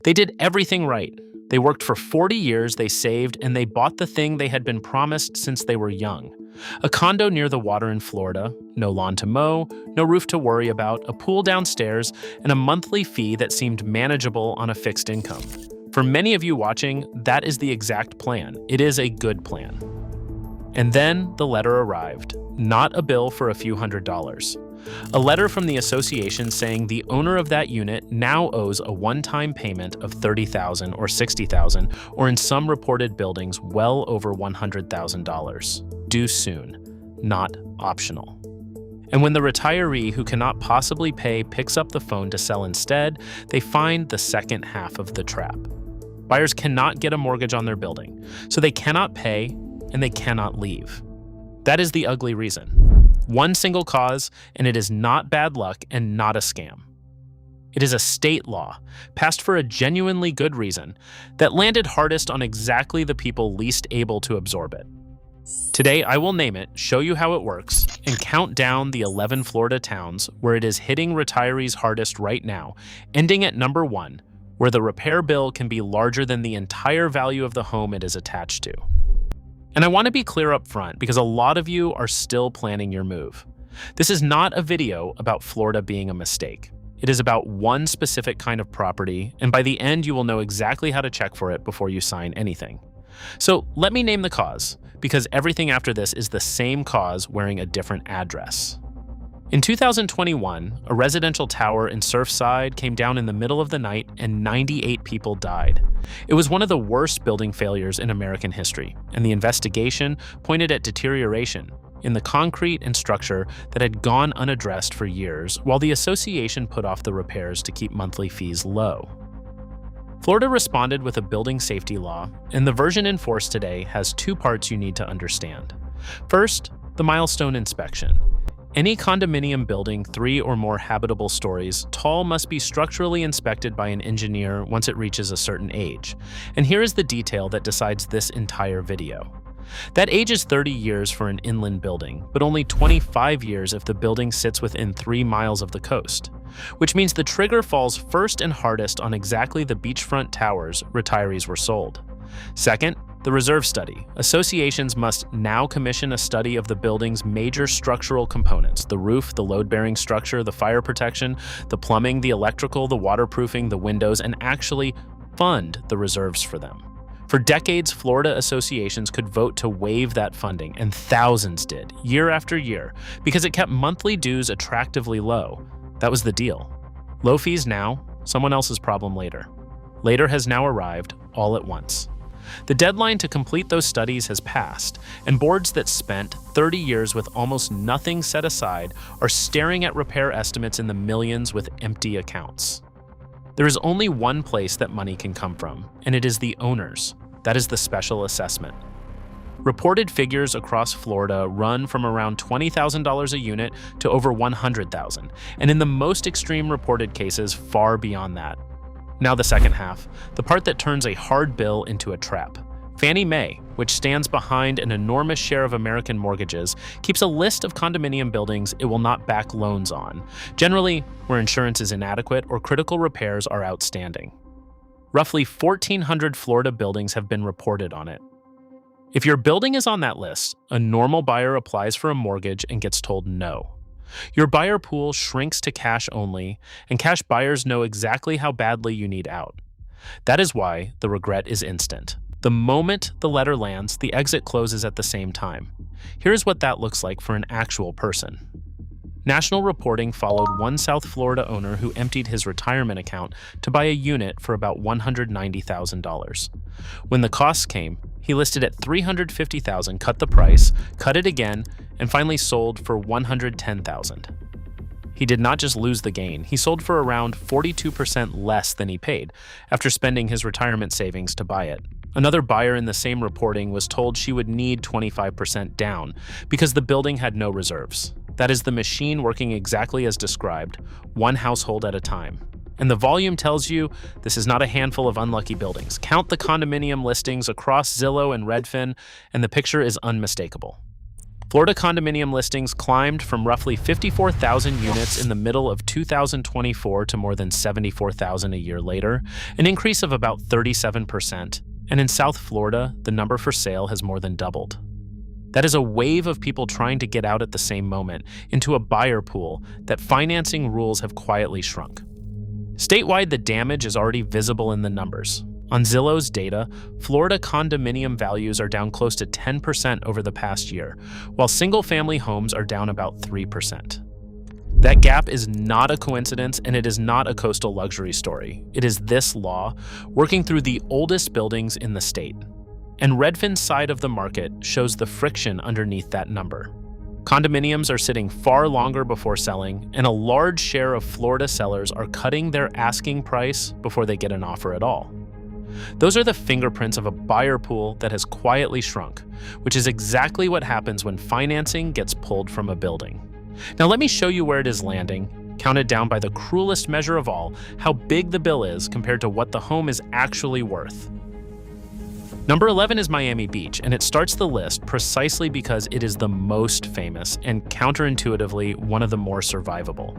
They did everything right. They worked for 40 years, they saved, and they bought the thing they had been promised since they were young. A condo near the water in Florida, no lawn to mow, no roof to worry about, a pool downstairs, and a monthly fee that seemed manageable on a fixed income. For many of you watching, that is the exact plan. It is a good plan. And then the letter arrived, not a bill for a few $100s. A letter from the association saying the owner of that unit now owes a one-time payment of $30,000 or $60,000, or in some reported buildings, well over $100,000. Due soon, not optional. And when the retiree who cannot possibly pay picks up the phone to sell instead, they find the second half of the trap. Buyers cannot get a mortgage on their building, so they cannot pay and they cannot leave. That is the ugly reason. One single cause, and it is not bad luck and not a scam. It is a state law, passed for a genuinely good reason, that landed hardest on exactly the people least able to absorb it. Today, I will name it, show you how it works, and count down the 11 Florida towns where it is hitting retirees hardest right now, ending at number 1, where the repair bill can be larger than the entire value of the home it is attached to. And I want to be clear up front because a lot of you are still planning your move. This is not a video about Florida being a mistake. It is about one specific kind of property, and by the end you will know exactly how to check for it before you sign anything. So let me name the cause, because everything after this is the same cause wearing a different address. In 2021, a residential tower in Surfside came down in the middle of the night and 98 people died. It was one of the worst building failures in American history, and the investigation pointed at deterioration in the concrete and structure that had gone unaddressed for years, while the association put off the repairs to keep monthly fees low. Florida responded with a building safety law, and the version in force today has two parts you need to understand. First, the milestone inspection. Any condominium building 3 or more habitable stories tall must be structurally inspected by an engineer once it reaches a certain age. And here is the detail that decides this entire video. That age is 30 years for an inland building, but only 25 years if the building sits within 3 miles of the coast, which means the trigger falls first and hardest on exactly the beachfront towers retirees were sold. Second, the reserve study. Associations must now commission a study of the building's major structural components: the roof, the load-bearing structure, the fire protection, the plumbing, the electrical, the waterproofing, the windows, and actually fund the reserves for them. For decades, Florida associations could vote to waive that funding, and thousands did, year after year, because it kept monthly dues attractively low. That was the deal. Low fees now, someone else's problem later. Later has now arrived, all at once. The deadline to complete those studies has passed, and boards that spent 30 years with almost nothing set aside are staring at repair estimates in the millions with empty accounts. There is only one place that money can come from, and it is the owners. That is the special assessment. Reported figures across Florida run from around $20,000 a unit to over $100,000, and in the most extreme reported cases, far beyond that. Now the second half, the part that turns a hard bill into a trap. Fannie Mae, which stands behind an enormous share of American mortgages, keeps a list of condominium buildings it will not back loans on, generally where insurance is inadequate or critical repairs are outstanding. Roughly 1,400 Florida buildings have been reported on it. If your building is on that list, a normal buyer applies for a mortgage and gets told no. Your buyer pool shrinks to cash only, and cash buyers know exactly how badly you need out. That is why the regret is instant. The moment the letter lands, the exit closes at the same time. Here's what that looks like for an actual person. National reporting followed one South Florida owner who emptied his retirement account to buy a unit for about $190,000. When the costs came, he listed at $350,000, cut the price, cut it again, and finally sold for $110,000. He did not just lose the gain, he sold for around 42% less than he paid after spending his retirement savings to buy it. Another buyer in the same reporting was told she would need 25% down because the building had no reserves. That is the machine working exactly as described, one household at a time. And the volume tells you this is not a handful of unlucky buildings. Count the condominium listings across Zillow and Redfin, and the picture is unmistakable. Florida condominium listings climbed from roughly 54,000 units in the middle of 2024 to more than 74,000 a year later, an increase of about 37%. And in South Florida, the number for sale has more than doubled. That is a wave of people trying to get out at the same moment into a buyer pool that financing rules have quietly shrunk. Statewide, the damage is already visible in the numbers. On Zillow's data, Florida condominium values are down close to 10% over the past year, while single-family homes are down about 3%. That gap is not a coincidence, and it is not a coastal luxury story. It is this law working through the oldest buildings in the state. And Redfin's side of the market shows the friction underneath that number. Condominiums are sitting far longer before selling, and a large share of Florida sellers are cutting their asking price before they get an offer at all. Those are the fingerprints of a buyer pool that has quietly shrunk, which is exactly what happens when financing gets pulled from a building. Now let me show you where it is landing, counted down by the cruelest measure of all, how big the bill is compared to what the home is actually worth. Number 11 is Miami Beach, and it starts the list precisely because it is the most famous and counterintuitively one of the more survivable.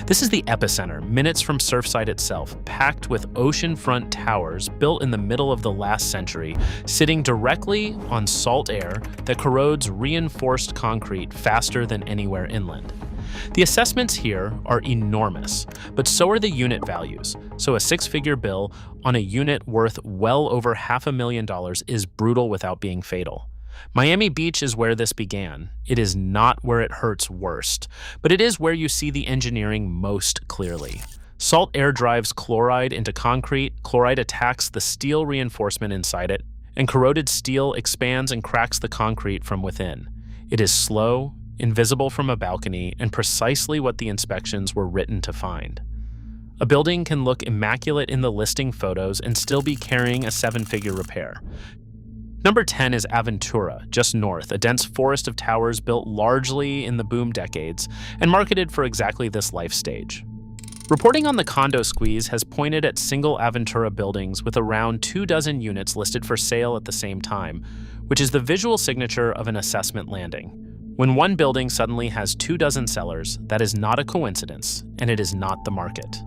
This is the epicenter, minutes from Surfside itself, packed with oceanfront towers built in the middle of the last century, sitting directly on salt air that corrodes reinforced concrete faster than anywhere inland. The assessments here are enormous, but so are the unit values. So a six-figure bill on a unit worth well over $500,000 is brutal without being fatal. Miami Beach is where this began. It is not where it hurts worst, but it is where you see the engineering most clearly. Salt air drives chloride into concrete, chloride attacks the steel reinforcement inside it, and corroded steel expands and cracks the concrete from within. It is slow, invisible from a balcony, and precisely what the inspections were written to find. A building can look immaculate in the listing photos and still be carrying a seven-figure repair. Number 10 is Aventura, just north, a dense forest of towers built largely in the boom decades and marketed for exactly this life stage. Reporting on the condo squeeze has pointed at single Aventura buildings with around 24 units listed for sale at the same time, which is the visual signature of an assessment landing. When one building suddenly has 24 sellers, that is not a coincidence, and it is not the market.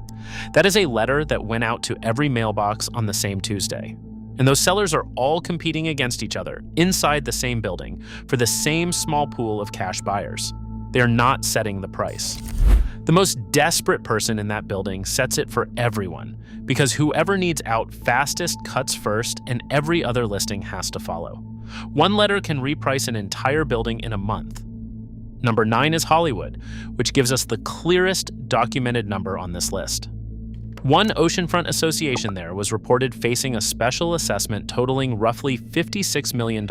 That is a letter that went out to every mailbox on the same Tuesday. And those sellers are all competing against each other inside the same building for the same small pool of cash buyers. They are not setting the price. The most desperate person in that building sets it for everyone, because whoever needs out fastest cuts first, and every other listing has to follow. One letter can reprice an entire building in a month. Number 9 is Hollywood, which gives us the clearest documented number on this list. One oceanfront association there was reported facing a special assessment totaling roughly $56 million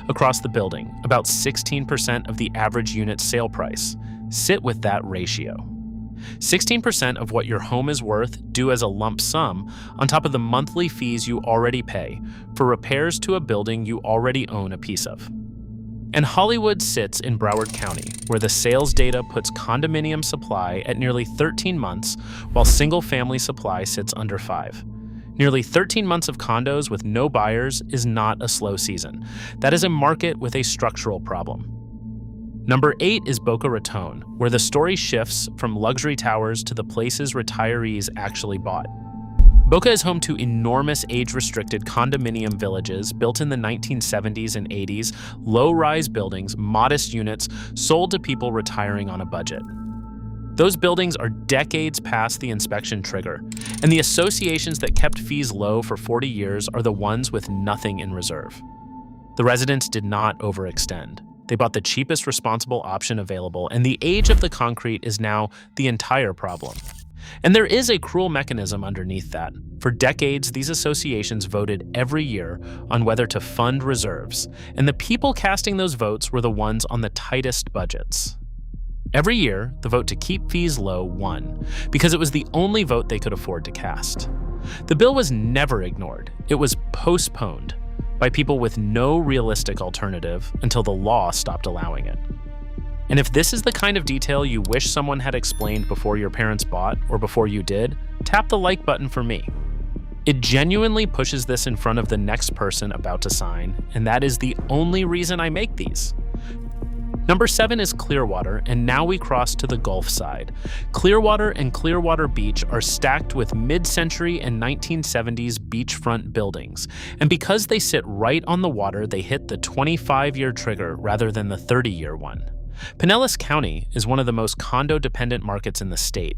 across the building, about 16% of the average unit sale price. Sit with that ratio. 16% of what your home is worth due as a lump sum on top of the monthly fees you already pay for repairs to a building you already own a piece of. And Hollywood sits in Broward County, where the sales data puts condominium supply at nearly 13 months, while single-family supply sits under 5. Nearly 13 months of condos with no buyers is not a slow season. That is a market with a structural problem. Number 8 is Boca Raton, where the story shifts from luxury towers to the places retirees actually bought. Boca is home to enormous age-restricted condominium villages built in the 1970s and 80s, low-rise buildings, modest units, sold to people retiring on a budget. Those buildings are decades past the inspection trigger, and the associations that kept fees low for 40 years are the ones with nothing in reserve. The residents did not overextend. They bought the cheapest responsible option available, and the age of the concrete is now the entire problem. And there is a cruel mechanism underneath that. For decades, these associations voted every year on whether to fund reserves, and the people casting those votes were the ones on the tightest budgets. Every year, the vote to keep fees low won, because it was the only vote they could afford to cast. The bill was never ignored. It was postponed by people with no realistic alternative until the law stopped allowing it. And if this is the kind of detail you wish someone had explained before your parents bought or before you did, tap the like button for me. It genuinely pushes this in front of the next person about to sign, and that is the only reason I make these. Number 7 is Clearwater, and now we cross to the Gulf side. Clearwater and Clearwater Beach are stacked with mid-century and 1970s beachfront buildings, and because they sit right on the water, they hit the 25-year trigger rather than the 30-year one. Pinellas County is one of the most condo-dependent markets in the state,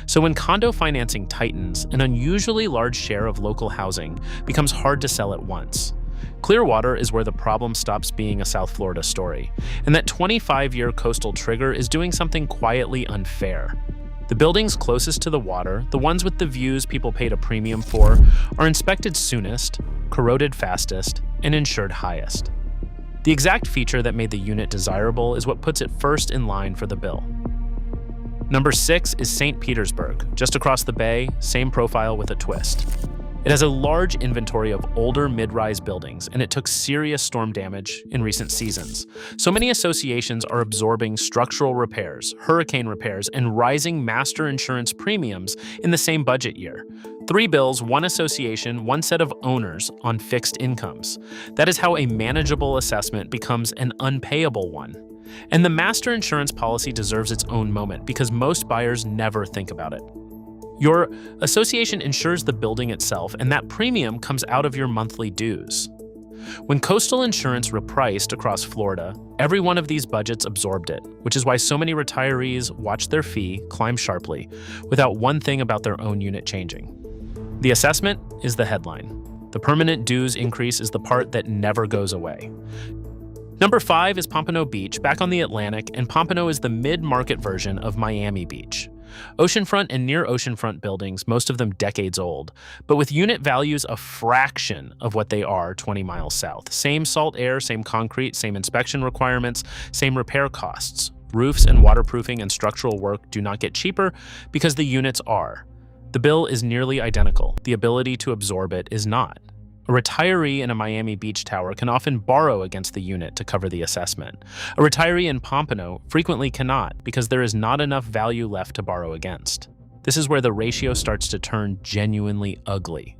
so when condo financing tightens, an unusually large share of local housing becomes hard to sell at once. Clearwater is where the problem stops being a South Florida story, and that 25-year coastal trigger is doing something quietly unfair. The buildings closest to the water, the ones with the views people paid a premium for, are inspected soonest, corroded fastest, and insured highest. The exact feature that made the unit desirable is what puts it first in line for the bill. Number 6 is St. Petersburg, just across the bay, same profile with a twist. It has a large inventory of older mid-rise buildings, and it took serious storm damage in recent seasons. So many associations are absorbing structural repairs, hurricane repairs, and rising master insurance premiums in the same budget year. 3 bills, 1 association, 1 set of owners on fixed incomes. That is how a manageable assessment becomes an unpayable one. And the master insurance policy deserves its own moment because most buyers never think about it. Your association insures the building itself, and that premium comes out of your monthly dues. When coastal insurance repriced across Florida, every one of these budgets absorbed it, which is why so many retirees watched their fee climb sharply, without one thing about their own unit changing. The assessment is the headline. The permanent dues increase is the part that never goes away. Number 5 is Pompano Beach, back on the Atlantic, and Pompano is the mid-market version of Miami Beach. Oceanfront and near oceanfront buildings, most of them decades old, but with unit values a fraction of what they are 20 miles south. Same salt air, same concrete, same inspection requirements, same repair costs. Roofs and waterproofing and structural work do not get cheaper because the units are. The bill is nearly identical. The ability to absorb it is not. A retiree in a Miami Beach tower can often borrow against the unit to cover the assessment. A retiree in Pompano frequently cannot because there is not enough value left to borrow against. This is where the ratio starts to turn genuinely ugly.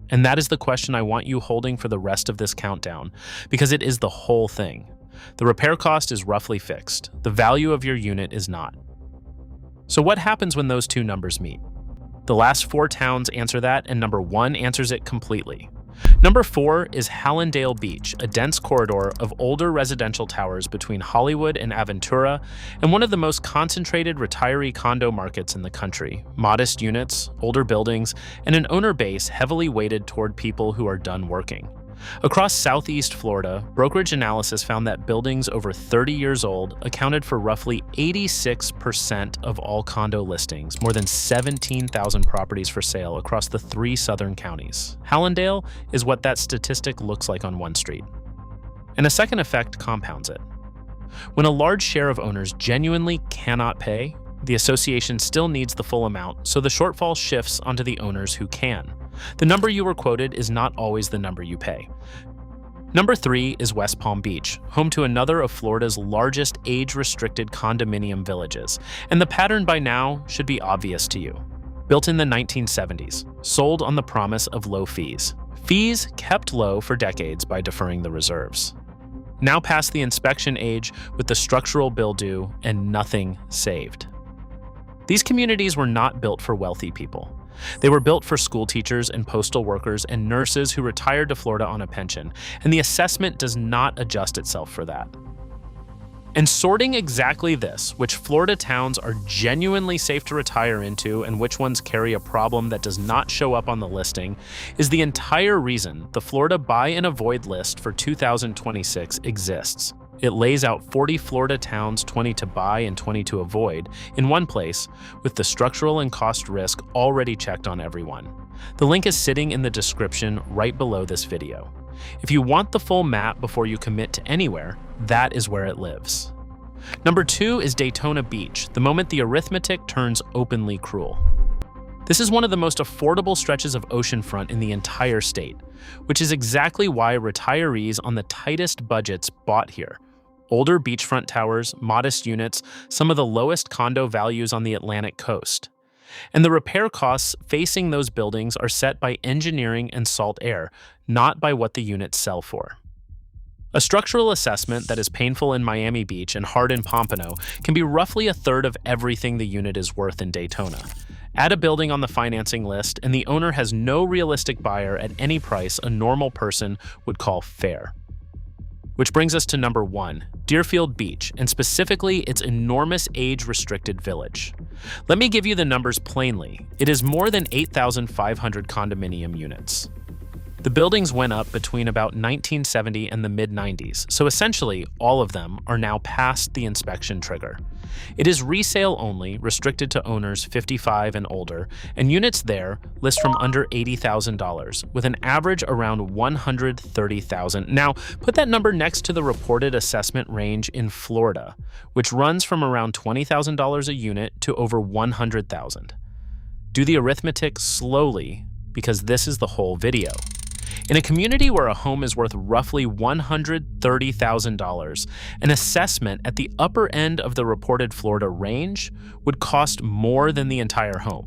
And that is the question I want you holding for the rest of this countdown, because it is the whole thing. The repair cost is roughly fixed. The value of your unit is not. So what happens when those two numbers meet? The last 4 towns answer that, and number 1 answers it completely. Number 4 is Hallandale Beach, a dense corridor of older residential towers between Hollywood and Aventura, and one of the most concentrated retiree condo markets in the country. Modest units, older buildings, and an owner base heavily weighted toward people who are done working. Across Southeast Florida, brokerage analysis found that buildings over 30 years old accounted for roughly 86% of all condo listings, more than 17,000 properties for sale across the 3 southern counties. Hallandale is what that statistic looks like on one street. And a second effect compounds it. When a large share of owners genuinely cannot pay, the association still needs the full amount, so the shortfall shifts onto the owners who can. The number you were quoted is not always the number you pay. Number 3 is West Palm Beach, home to another of Florida's largest age-restricted condominium villages, and the pattern by now should be obvious to you. Built in the 1970s, sold on the promise of low fees. Fees kept low for decades by deferring the reserves. Now past the inspection age with the structural bill due and nothing saved. These communities were not built for wealthy people. They were built for school teachers and postal workers and nurses who retired to Florida on a pension, and the assessment does not adjust itself for that. And sorting exactly this, which Florida towns are genuinely safe to retire into and which ones carry a problem that does not show up on the listing, is the entire reason the Florida Buy and Avoid list for 2026 exists. It lays out 40 Florida towns, 20 to buy and 20 to avoid, in one place, with the structural and cost risk already checked on everyone. The link is sitting in the description right below this video. If you want the full map before you commit to anywhere, that is where it lives. Number 2 is Daytona Beach, the moment the arithmetic turns openly cruel. This is one of the most affordable stretches of oceanfront in the entire state, which is exactly why retirees on the tightest budgets bought here. Older beachfront towers, modest units, some of the lowest condo values on the Atlantic coast. And the repair costs facing those buildings are set by engineering and salt air, not by what the units sell for. A structural assessment that is painful in Miami Beach and hard in Pompano can be roughly a third of everything the unit is worth in Daytona. Add a building on the financing list, and the owner has no realistic buyer at any price a normal person would call fair. Which brings us to number 1, Deerfield Beach, and specifically its enormous age-restricted village. Let me give you the numbers plainly. It is more than 8,500 condominium units. The buildings went up between about 1970 and the mid-90s, so essentially all of them are now past the inspection trigger. It is resale only, restricted to owners 55 and older, and units there list from under $80,000, with an average around $130,000. Now, put that number next to the reported assessment range in Florida, which runs from around $20,000 a unit to over $100,000. Do the arithmetic slowly, because this is the whole video. In a community where a home is worth roughly $130,000, an assessment at the upper end of the reported Florida range would cost more than the entire home.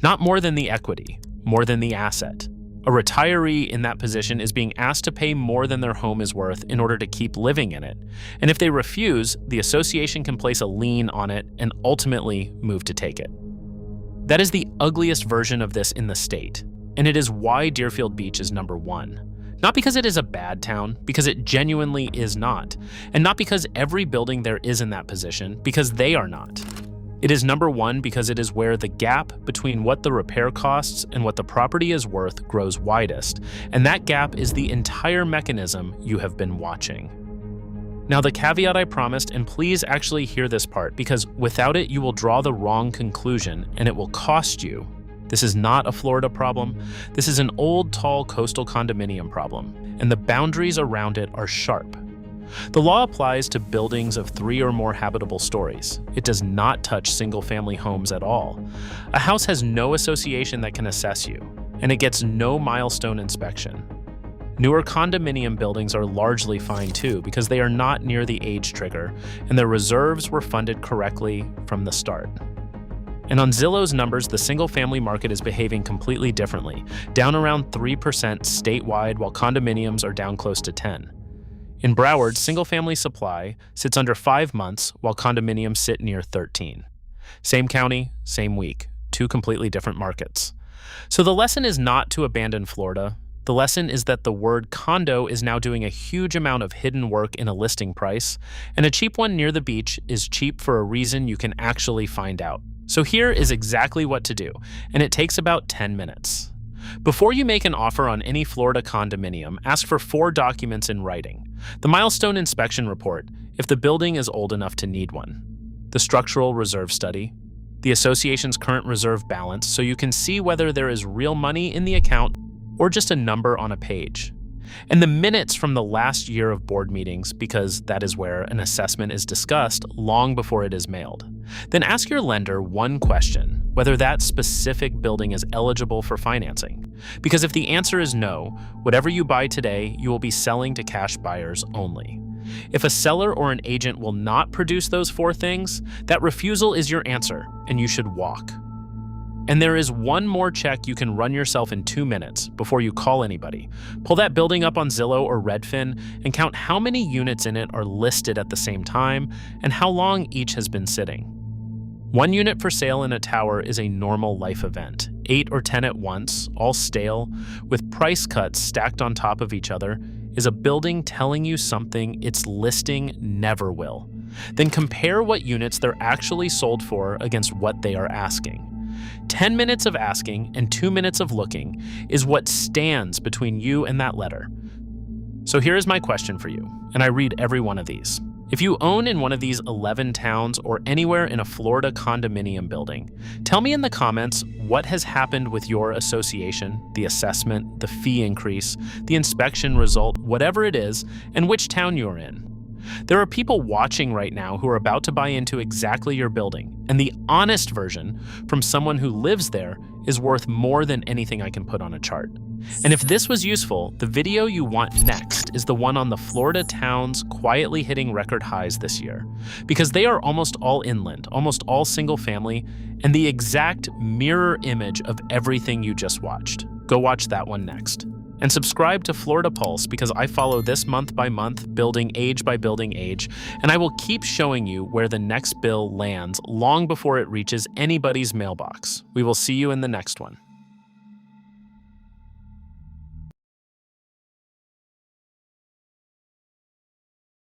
Not more than the equity, more than the asset. A retiree in that position is being asked to pay more than their home is worth in order to keep living in it. And if they refuse, the association can place a lien on it and ultimately move to take it. That is the ugliest version of this in the state. And it is why Deerfield Beach is number 1. Not because it is a bad town, because it genuinely is not. And not because every building there is in that position, because they are not. It is number 1 because it is where the gap between what the repair costs and what the property is worth grows widest. And that gap is the entire mechanism you have been watching. Now, the caveat I promised, and please actually hear this part, because without it you will draw the wrong conclusion and it will cost you. This is not a Florida problem. This is an old, tall coastal condominium problem, and the boundaries around it are sharp. The law applies to buildings of 3 or more habitable stories. It does not touch single-family homes at all. A house has no association that can assess you, and it gets no milestone inspection. Newer condominium buildings are largely fine too, because they are not near the age trigger, and their reserves were funded correctly from the start. And on Zillow's numbers, the single-family market is behaving completely differently, down around 3% statewide, while condominiums are down close to 10%. In Broward, single-family supply sits under 5 months, while condominiums sit near 13%. Same county, same week, 2 completely different markets. So the lesson is not to abandon Florida. The lesson is that the word condo is now doing a huge amount of hidden work in a listing price, and a cheap one near the beach is cheap for a reason you can actually find out. So here is exactly what to do, and it takes about 10 minutes. Before you make an offer on any Florida condominium, ask for 4 documents in writing. The milestone inspection report, if the building is old enough to need one. The structural reserve study. The association's current reserve balance, so you can see whether there is real money in the account or just a number on a page. And the minutes from the last year of board meetings, because that is where an assessment is discussed long before it is mailed. Then ask your lender one question, whether that specific building is eligible for financing. Because if the answer is no, whatever you buy today, you will be selling to cash buyers only. If a seller or an agent will not produce those 4 things, that refusal is your answer, and you should walk. And there is one more check you can run yourself in 2 minutes before you call anybody. Pull that building up on Zillow or Redfin and count how many units in it are listed at the same time and how long each has been sitting. 1 unit for sale in a tower is a normal life event. 8 or 10 at once, all stale, with price cuts stacked on top of each other, is a building telling you something its listing never will. Then compare what units they're actually sold for against what they are asking. 10 minutes of asking and 2 minutes of looking is what stands between you and that letter. So here is my question for you, and I read every one of these. If you own in one of these 11 towns or anywhere in a Florida condominium building, tell me in the comments what has happened with your association, the assessment, the fee increase, the inspection result, whatever it is, and which town you're in. There are people watching right now who are about to buy into exactly your building, and the honest version from someone who lives there is worth more than anything I can put on a chart. And if this was useful, the video you want next is the one on the Florida towns quietly hitting record highs this year, because they are almost all inland, almost all single family, and the exact mirror image of everything you just watched. Go watch that one next. And subscribe to Florida Pulse because I follow this month by month, building age by building age, and I will keep showing you where the next bill lands long before it reaches anybody's mailbox. We will see you in the next one.